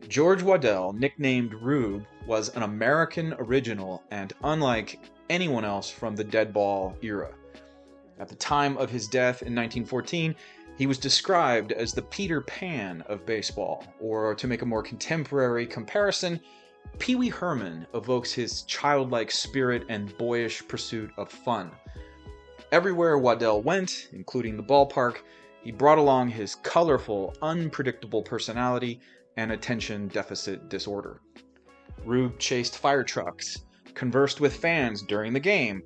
George Waddell, nicknamed Rube, was an American original and unlike anyone else from the Deadball era. At the time of his death in 1914, he was described as the Peter Pan of baseball, or to make a more contemporary comparison, Pee Wee Herman evokes his childlike spirit and boyish pursuit of fun. Everywhere Waddell went, including the ballpark, he brought along his colorful, unpredictable personality and attention deficit disorder. Rube chased fire trucks, conversed with fans during the game,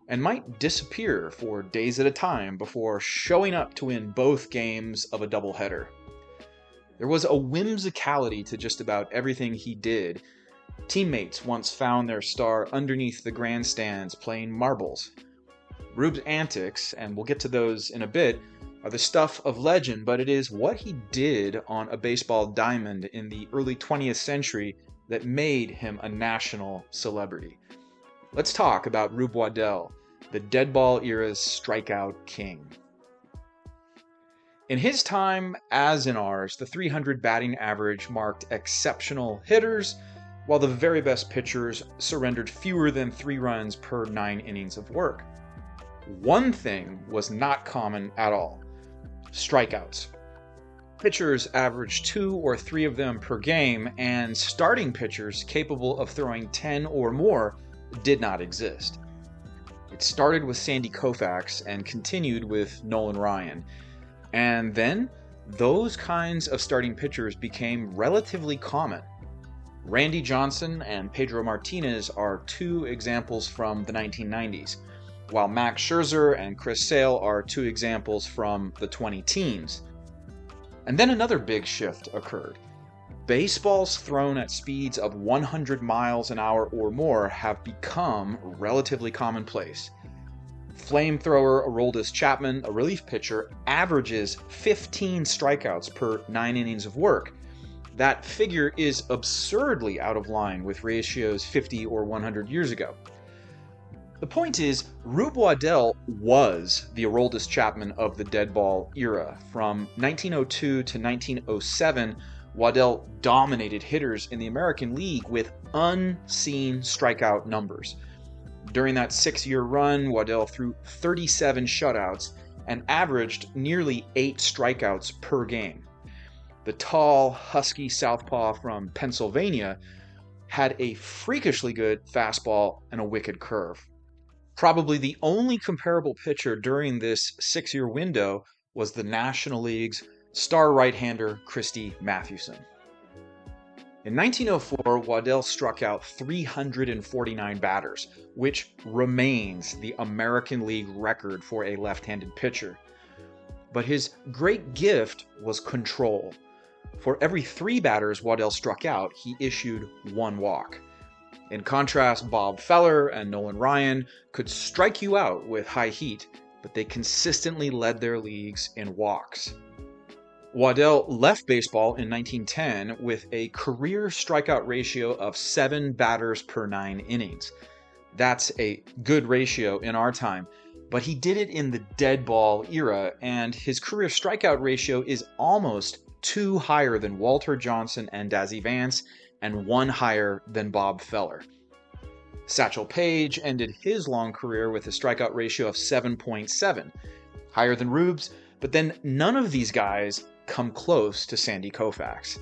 and might disappear for days at a time before showing up to win both games of a doubleheader. There was a whimsicality to just about everything he did. Teammates once found their star underneath the grandstands playing marbles. Rube's antics, and we'll get to those in a bit, are the stuff of legend, but it is what he did on a baseball diamond in the early 20th century that made him a national celebrity. Let's talk about Rube Waddell, the Deadball era's strikeout king. In his time, as in ours, the .300 batting average marked exceptional hitters, while the very best pitchers surrendered fewer than 3 runs per 9 innings of work. One thing was not common at all: strikeouts. Pitchers averaged 2 or 3 of them per game, and starting pitchers capable of throwing 10 or more did not exist. It started with Sandy Koufax and continued with Nolan Ryan. And then, those kinds of starting pitchers became relatively common. Randy Johnson and Pedro Martinez are 2 examples from the 1990s, while Max Scherzer and Chris Sale are 2 examples from the 20-teens. And then another big shift occurred. Baseballs thrown at speeds of 100 miles an hour or more have become relatively commonplace. Flamethrower Aroldis Chapman, a relief pitcher, averages 15 strikeouts per 9 innings of work. That figure is absurdly out of line with ratios 50 or 100 years ago. The point is, Rube Waddell was the Aroldis Chapman of the Deadball era. From 1902 to 1907, Waddell dominated hitters in the American League with unseen strikeout numbers. During that 6-year run, Waddell threw 37 shutouts and averaged nearly 8 strikeouts per game. The tall, husky southpaw from Pennsylvania had a freakishly good fastball and a wicked curve. Probably the only comparable pitcher during this 6-year window was the National League's star right-hander Christy Mathewson. In 1904, Waddell struck out 349 batters, which remains the American League record for a left-handed pitcher. But his great gift was control. For every 3 batters Waddell struck out, he issued 1 walk. In contrast, Bob Feller and Nolan Ryan could strike you out with high heat, but they consistently led their leagues in walks. Waddell left baseball in 1910 with a career strikeout ratio of 7 batters per 9 innings. That's a good ratio in our time, but he did it in the Deadball era, and his career strikeout ratio is almost 2 higher than Walter Johnson and Dazzy Vance, and 1 higher than Bob Feller. Satchel Paige ended his long career with a strikeout ratio of 7.7, higher than Rube's, but then none of these guys come close to Sandy Koufax.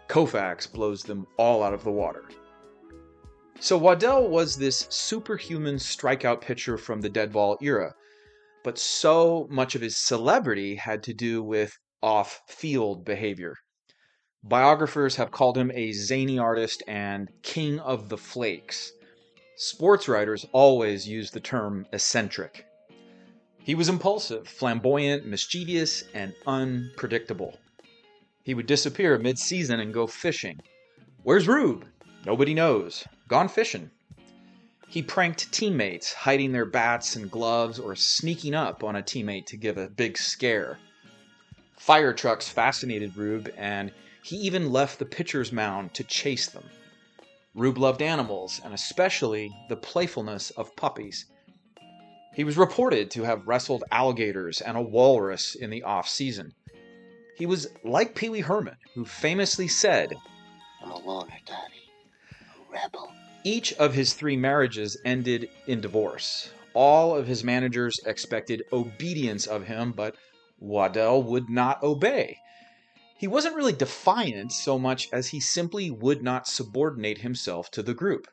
Koufax blows them all out of the water. So Waddell was this superhuman strikeout pitcher from the Deadball era, but so much of his celebrity had to do with off-field behavior. Biographers have called him a zany artist and king of the flakes. Sports writers always use the term eccentric. He was impulsive, flamboyant, mischievous, and unpredictable. He would disappear mid-season and go fishing. Where's Rube? Nobody knows. Gone fishing. He pranked teammates, hiding their bats and gloves or sneaking up on a teammate to give a big scare. Fire trucks fascinated Rube, and he even left the pitcher's mound to chase them. Rube loved animals, and especially the playfulness of puppies. He was reported to have wrestled alligators and a walrus in the off-season. He was like Pee Wee Herman, who famously said, loner, Daddy. A rebel. Each of his 3 marriages ended in divorce. All of his managers expected obedience of him, but Waddell would not obey. He wasn't really defiant so much as he simply would not subordinate himself to the group.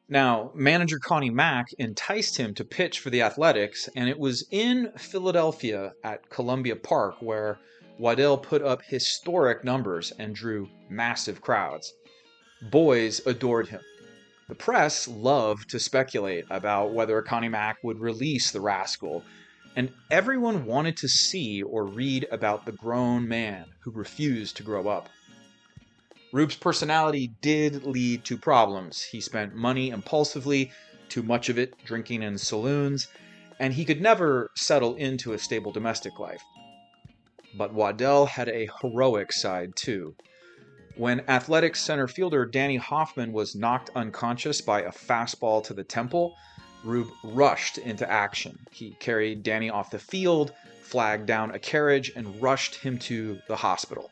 Now, manager Connie Mack enticed him to pitch for the Athletics, and it was in Philadelphia at Columbia Park where Waddell put up historic numbers and drew massive crowds. Boys adored him. The press loved to speculate about whether Connie Mack would release the rascal, and everyone wanted to see or read about the grown man who refused to grow up. Rube's personality did lead to problems. He spent money impulsively, too much of it drinking in saloons, and he could never settle into a stable domestic life. But Waddell had a heroic side too. When Athletics center fielder Danny Hoffman was knocked unconscious by a fastball to the temple, Rube rushed into action. He carried Danny off the field, flagged down a carriage, and rushed him to the hospital.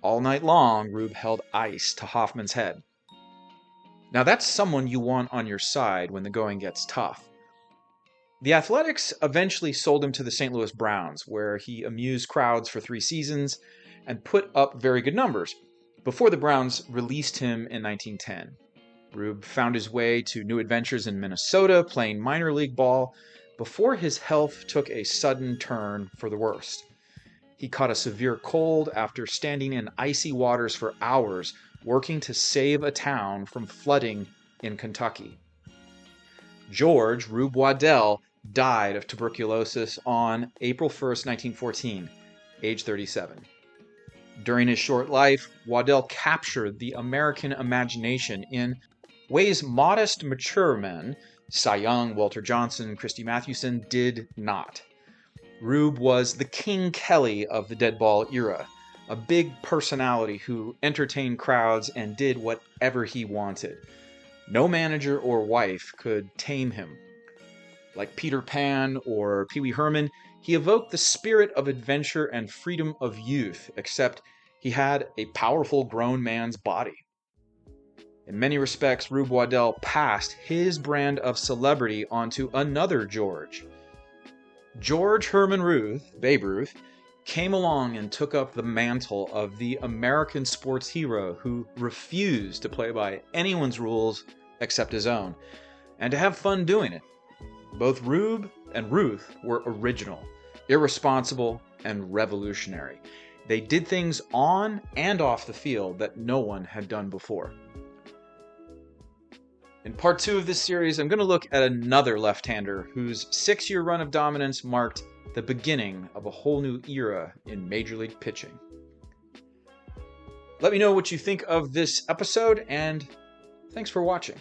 All night long, Rube held ice to Hoffman's head. Now that's someone you want on your side when the going gets tough. The Athletics eventually sold him to the St. Louis Browns, where he amused crowds for 3 seasons and put up very good numbers, before the Browns released him in 1910. Rube found his way to new adventures in Minnesota, playing minor league ball, before his health took a sudden turn for the worst. He caught a severe cold after standing in icy waters for hours, working to save a town from flooding in Kentucky. George Rube Waddell died of tuberculosis on April 1st, 1914, age 37. During his short life, Waddell captured the American imagination in ways modest, mature men, Cy Young, Walter Johnson, Christy Mathewson, did not. Rube was the King Kelly of the Deadball era, a big personality who entertained crowds and did whatever he wanted. No manager or wife could tame him. Like Peter Pan or Pee Wee Herman, he evoked the spirit of adventure and freedom of youth, except he had a powerful grown man's body. In many respects, Rube Waddell passed his brand of celebrity onto another George. George Herman Ruth, Babe Ruth, came along and took up the mantle of the American sports hero who refused to play by anyone's rules except his own, and to have fun doing it. Both Rube and Ruth were original, irresponsible, and revolutionary. They did things on and off the field that no one had done before. In part 2 of this series, I'm going to look at another left-hander whose 6-year run of dominance marked the beginning of a whole new era in Major League pitching. Let me know what you think of this episode, and thanks for watching.